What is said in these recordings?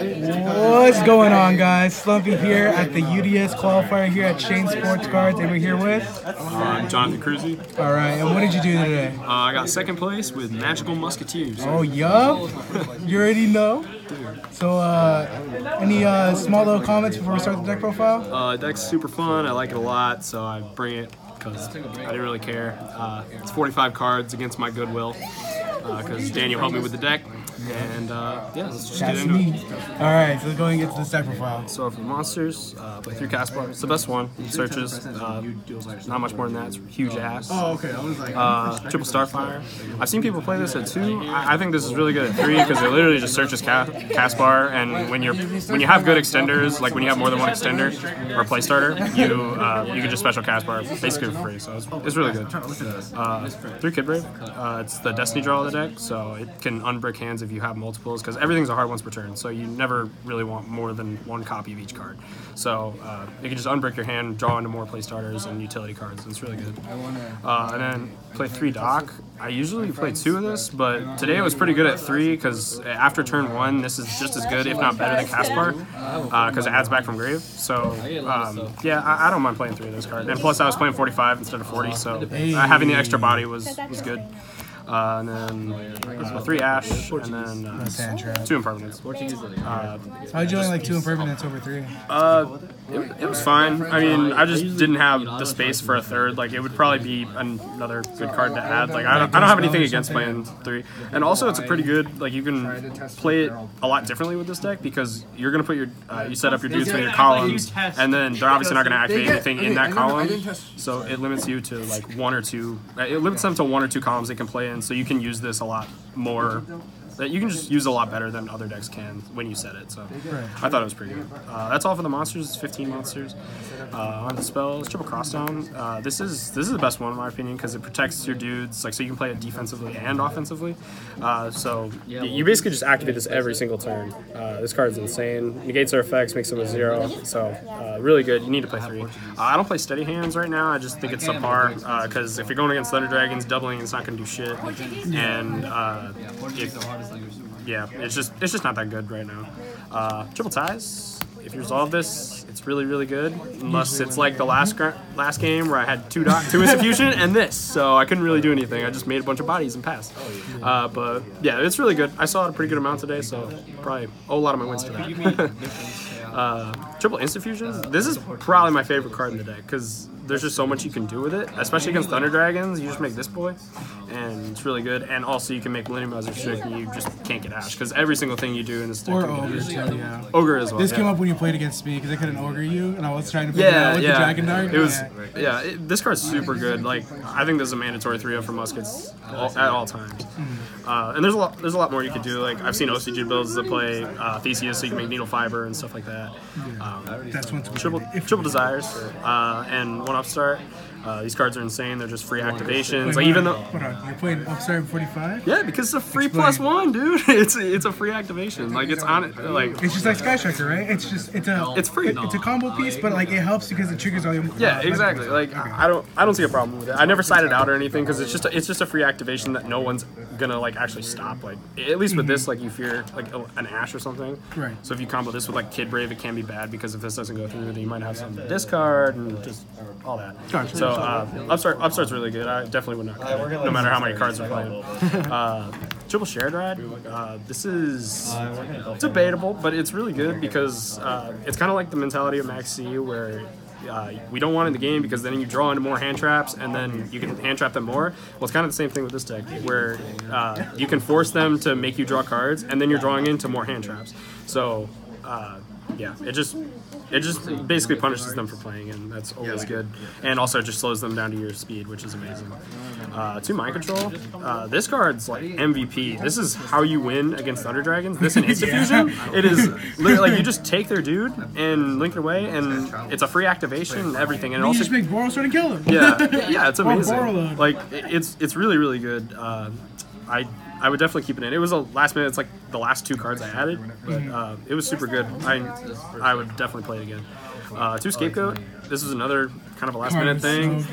What's going on, guys? Slumpy here at the UDS Qualifier here at Shane Sports Cards, and we're here with Jonathan Kruse. All right, and what did you do today? I got second place with Magical Musketeers. Oh, yup. You already know. So, any small little comments before we start the deck profile? Deck's super fun. I like it a lot, so I bring it because I didn't really care. It's 45 cards against my goodwill because Daniel helped me with the deck. And yeah, let's just get into it. Alright, so let's go and get to the deck profile. So for the monsters, play 3 cast bar. It's the best one. Searches, not much more than that. It's huge ass. Oh, okay. I was like, triple Starfire. I've seen people play this at 2. I think this is really good at 3 because it literally just searches cast bar. And when you have good extenders, like when you have more than one extender or play starter, you can just special cast bar basically for free. So it's really good. 3 Kid Brave. It's the Destiny draw of the deck, so it can unbrick hands if you have multiples, because everything's a hard once per turn, so you never really want more than 1 copy of each card. So you can just unbrick your hand, draw into more play starters and utility cards, and it's really good. And then play 3 Dock. I usually play 2 of this, but today it was pretty good at 3 because after turn 1, this is just as good, if not better, than Caspar, because it adds back from grave. So yeah, I don't mind playing 3 of this card. And plus, I was playing 45 instead of 40, so having the extra body was good. And then 3 Ash, and then 2 Impermanents. how'd you only like 2 Impermanents over 3? It was fine. I mean, I just didn't have the space for a 3rd. Like, it would probably be another good card to add. Like, I don't have anything against playing 3. And also, it's a pretty good, like, you can play it a lot differently with this deck because you're going to put your, you set up your dudes with your columns, and then they're obviously not going to activate anything in that column. So it limits you to, like, 1 or 2. It limits them to 1 or 2 columns they can play in, so you can use this a lot more. That you can just use a lot better than other decks can when you set it. So I thought it was pretty good. That's all for the monsters. It's 15 monsters. On the spells, triple crossdown. This is the best one in my opinion because it protects your dudes, like, so you can play it defensively and offensively. So you basically just activate this every single turn. This card is insane. Negates their effects, makes them a 0. So really good. You need to play 3. I don't play steady hands right now. I just think it's subpar because if you're going against Thunder Dragons, doubling it's not going to do shit. And yeah, it's just not that good right now. Triple ties. If you resolve this, it's really, really good. Unless it's like the last game where I had 2 Institution and this, so I couldn't really do anything. I just made a bunch of bodies and passed. But yeah, it's really good. I saw it a pretty good amount today, so probably owe a lot of my wins to that. Triple Instant Fusions. This is probably my favorite card in the deck because there's just so much you can do with it, especially against Thunder Dragons. You just make this boy, and it's really good. And also, you can make Millennium Bowser Strict, and you just can't get Ash because every single thing you do in this deck. Or Ogre, yeah. Ogre as well. This came up when you played against me because I couldn't Ogre you, and I was trying to figure out with the Dragon Dart. It was this card's super good. Like, I think this is a mandatory 3-0 for Muskets at all times. And there's a lot more you could do. Like, I've seen OCG builds that play Theseus, so you can make Needle Fiber and stuff like that. That's one triple Desires and 1 Upstart. These cards are insane. They're just free activations. Like, even though hold on, you're playing Upstart 45? Yeah, because it's a free +1, dude. It's a free activation. Like, it's on it. Like, it's just like Sky Striker, right? It's free. It's a combo piece, but like it helps because it triggers all your. Yeah, exactly. Like, I don't see a problem with it. I never sided out or anything because it's just a free activation that no one's gonna like actually stop. Like, at least with this, like, you fear like an Ash or something. Right. So if you combo this with like Kid Brave, it can be bad because if this doesn't go through, then you might have some discard and just all that. Gotcha. So Upstart's really good. I definitely would not call it, no matter how many cards we're playing. Triple Shared Ride. This is debatable, but it's really good because it's kind of like the mentality of Max C, where we don't want it in the game because then you draw into more hand traps and then you can hand trap them more. Well, it's kind of the same thing with this deck, where you can force them to make you draw cards and then you're drawing into more hand traps. So yeah, it just basically punishes them for playing, and that's always good. And also just slows them down to your speed, which is amazing. 2 Mind Control. This card's like MVP. This is how you win against Thunder Dragons. This and Instant Fusion. It is literally like you just take their dude and link it away, and it's a free activation and everything. And you also just make Boros try to kill him. Yeah, it's amazing. Like, it's really, really good. I would definitely keep it in. It was a last minute. It's like the last 2 cards I added, but it was super good. I would definitely play it again. 2 Scapegoat. This is another kind of a last minute thing.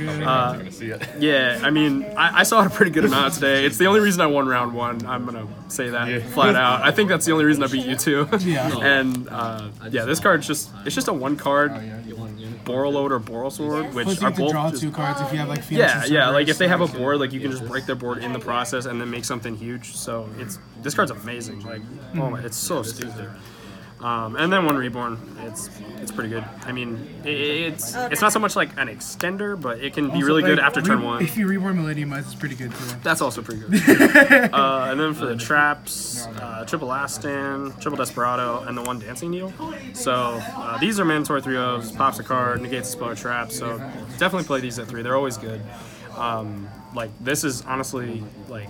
Yeah, I mean, I saw it a pretty good amount today. It's the only reason I won round 1. I'm gonna say that flat out. I think that's the only reason I beat you too. And yeah, this card's just a 1 card Borreload or Borrelsword, which are both draw 2 cards if you have like Phoenix like if they have a board, like you can just break their board in the process and then make something huge. So this card's amazing. Like oh my, it's so stupid. And then 1 Reborn, it's pretty good. I mean, it's not so much like an extender, but it can be really good after turn 1. If you Reborn Millennium Eyes, it's pretty good too. That's also pretty good. And then for the traps, triple Last Stand, triple Desperado, and the 1 Dancing Needle. So these are mandatory 3-0s, pops a card, negates a spell or trap. So definitely play these at 3. They're always good. Like this is honestly like.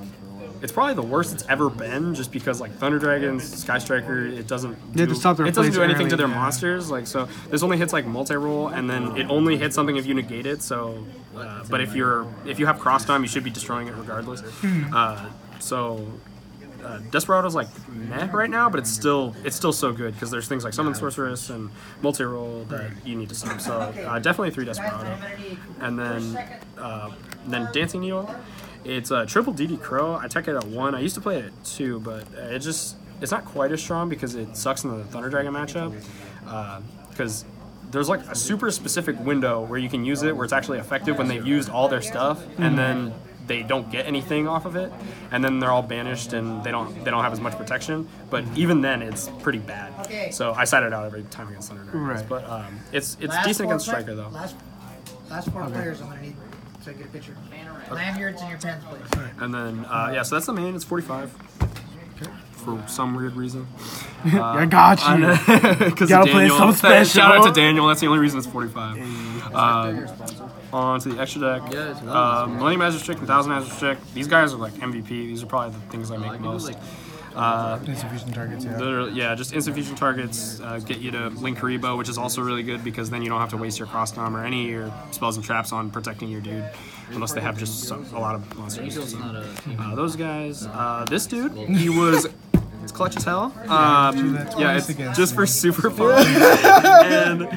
It's probably the worst it's ever been, just because like Thunder Dragons, Sky Striker, it doesn't do anything to their monsters. Like so, this only hits like multi-roll, and then it only hits something if you negate it. So, but if you have cross time, you should be destroying it regardless. Desperado's like meh right now, but it's still so good because there's things like Summon Sorceress and multi-roll that you need to summon. So definitely 3 Desperado, and then Dancing Needle. It's a triple DD Crow. I tech it at 1. I used to play it at 2, but it's not quite as strong because it sucks in the Thunder Dragon matchup. Because there's like a super specific window where you can use it where it's actually effective when they've used all their stuff, and then they don't get anything off of it, and then they're all banished and they don't have as much protection. But even then, it's pretty bad. So I side it out every time against Thunder Dragons. Right. But it's decent against Striker though. Last 4 players I'm gonna need to get a picture. Lanyards in your pens, please. And then yeah, so that's the main. It's 45. For some weird reason. I got you. Because gotta play some special. Shout out to Daniel. That's the only reason it's 45. On to the extra deck. Millennium Magic Trick and 1000 Magic Trick. These guys are like MVP. These are probably the things I make most. Instant fusion targets, just instant fusion targets get you to Link Karibo, which is also really good because then you don't have to waste your cross tom or any of your spells and traps on protecting your dude, unless they have just a lot of monsters. So, those guys. This dude, he was. It's clutch as hell. It's just for super fun. And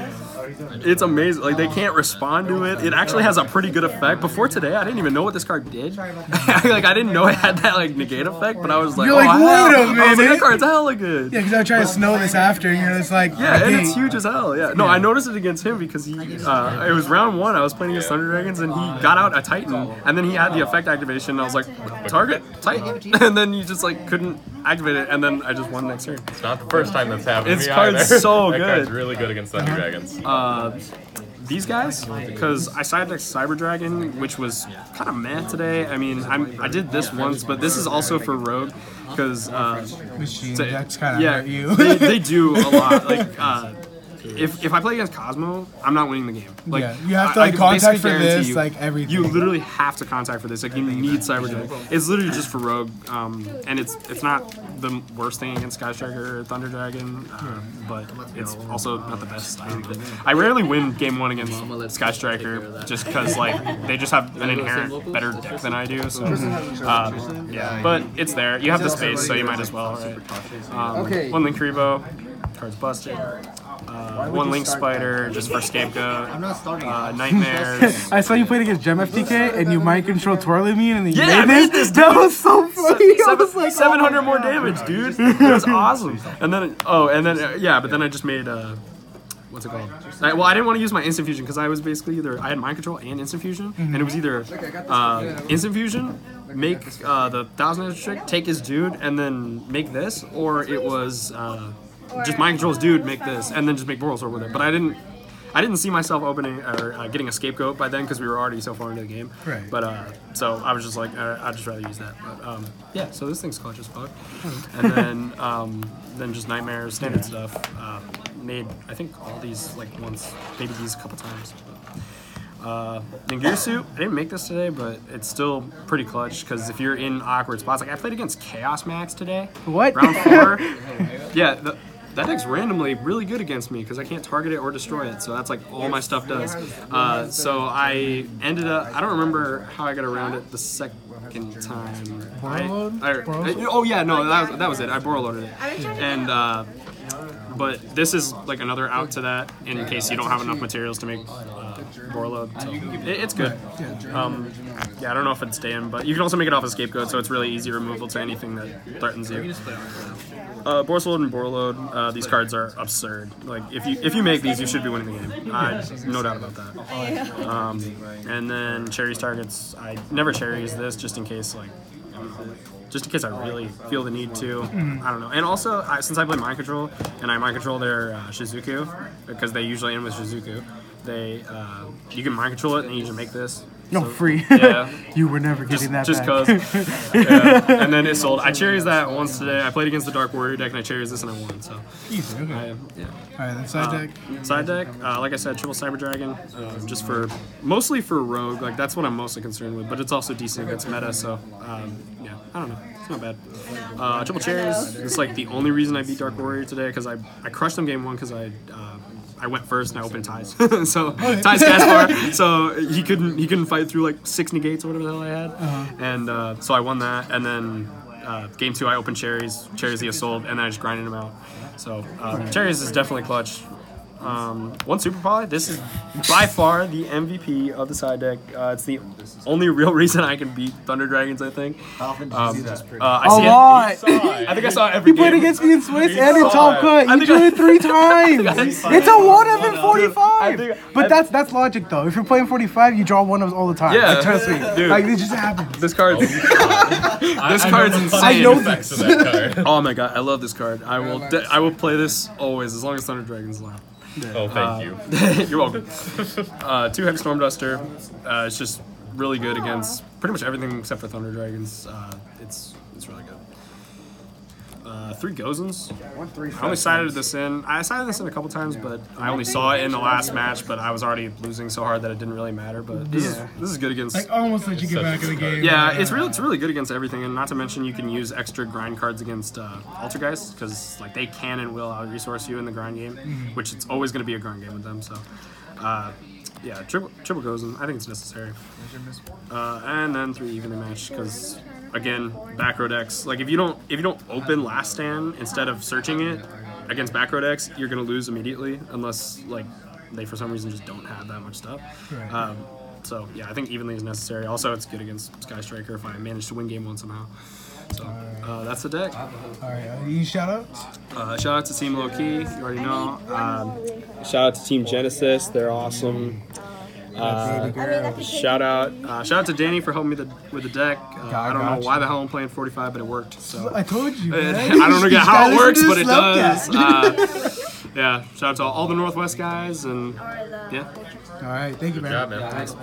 it's amazing. Like, they can't respond to it. It actually has a pretty good effect. Before today, I didn't even know what this card did. Like, I didn't know it had that, like, negate effect, but I was like, you're like, wait a minute. I was like, that card's hella good. Yeah, because I was trying to snow this after, and you're just like, yeah, and it's huge as hell. Yeah. No, I noticed it against him because he, it was round 1. I was playing against Thunder Dragons, and he got out a Titan, and then he had the effect activation, and I was like, target, Titan. And then you just, like, couldn't activate it, and then I just won next turn. It's not the first time that's happened. This card's so good. That card's really good against Thunder Dragons. These guys, because I sided Cyber Dragon, which was kind of meh today. I mean, I did this once, but this is also for Rogue, because machine decks kind of hurt you. they do a lot. Like if I play against Cosmo, I'm not winning the game. Like you have to like contact for this, you, like everything. You literally have to contact for this. Like you need Cyber Dragon. It's literally just for Rogue, and it's not the worst thing against Sky Striker or Thunder Dragon, but it's also not the best. I rarely win game 1 against Sky Striker just because like they just have an inherent better deck than I do. So yeah, but it's there. You have the space, so you might as well. Right? 1 Link Karibo, cards busted. 1 Link Spider just for Scapegoat. Nightmares. I saw you played against Gem FTK and you mind control Twirlymean and then you I made this. That was so funny. I was like, 700 more damage, dude. It was awesome. And then but then I just made what's it called? Well, I didn't want to use my Instant Fusion because I was basically I had Mind Control and Instant Fusion, and it was either Instant Fusion, make the 1000 Magic Trick, take his dude, and then make this, or it was just Mind Control's dude, make this, and then just make Borrelsword with it. But I didn't see myself opening or getting a Scapegoat by then because we were already so far into the game. Right. But so I was just like, I'd just rather use that. But yeah, so this thing's clutch as fuck. And then just Nightmares, standard stuff. Made I think all these like once, maybe these a couple times. Gear Suit, I didn't make this today, but it's still pretty clutch because if you're in awkward spots, like I played against Chaos Max today. What? Round 4. Yeah. that deck's randomly really good against me because I can't target it or destroy it. So that's like all my stuff does. So I ended up, I don't remember how I got around it the second time. Oh yeah, no, that was it. I Boro loaded it. And but this is like another out to that in case you don't have enough materials to make Boro load. So it's good. Yeah, I don't know if it'd stay in, but you can also make it off a scapegoat, so it's really easy removal to anything that threatens you. Boros load and Boro load, these cards are absurd. Like if you make these, you should be winning the game. No doubt about that. And then cherries targets, I never cherries this just in case just in case I really feel the need to. I don't know. And also, since I play Mind Control, and I Mind Control their Shizuku, because they usually end with Shizuku, you can Mind Control it and you can make this. No, free. Yeah. You were never getting that just back. Just cause. Yeah. And then it sold. I cherries that once today. I played against the Dark Warrior deck and I cherries this and I won. So. Easy, okay. Yeah. Alright, then side deck. Side deck, like I said, triple Cyber Dragon, just mostly for Rogue. Like that's what I'm mostly concerned with. But it's also decent against meta. So yeah, I don't know. It's not bad. Triple cherries. It's like the only reason I beat Dark Warrior today because I crushed them game one because I went first and I opened ties. So ties Caspar. So he couldn't fight through like 6 negates or whatever the hell I had. And so I won that. And then game 2 I opened cherries the assault, and then I just grinded him out. So cherries is definitely clutch. One Super Poly. This is by far the MVP of the side deck. It's the only real reason I can beat Thunder Dragons, I think. I see it. I think I saw every game. He played against me in Swiss and in Top Cut. You drew it 3 times. It's a 1 of in 45. But that's logic though. If you're playing 45, you draw 1 of all the time. Yeah, like, trust me. Dude. Like it just happens. This card's insane. I know this. Oh my god, I love this card. I will play this always as long as Thunder Dragons left. Oh, thank you. You're welcome. 2 Heavy Storm Duster. It's just really good against pretty much everything except for Thunder Dragons. It's really good. 3 Gozens. I only sided this in. I sided this in a couple times, but I only saw it in the last match. But I was already losing so hard that it didn't really matter. But this is good against. Like almost let you get back in the game. Yeah, it's really good against everything, and not to mention you can use extra grind cards against Altergeist because like they can and will out resource you in the grind game, which it's always going to be a grind game with them. So. Yeah, triple Gozen. I think it's necessary. And then 3 evenly matched because again, back row decks. Like if you don't open last stand instead of searching it against back row decks, you're gonna lose immediately unless like they for some reason just don't have that much stuff. Right. So yeah, I think evenly is necessary. Also, it's good against Sky Striker if I manage to win game 1 somehow. So that's the deck. Alright, any shoutouts? Shout out to Team Low Key, you already know. Shout out to Team Genesis, they're awesome. Shout out to Danny for helping me with the deck. I don't know why the hell I'm playing 45, but it worked. So I told you. I don't know how it works, but it does. Yeah, shout out to all the Northwest guys, and yeah. All right, thank you, man. Good job, man. Thanks.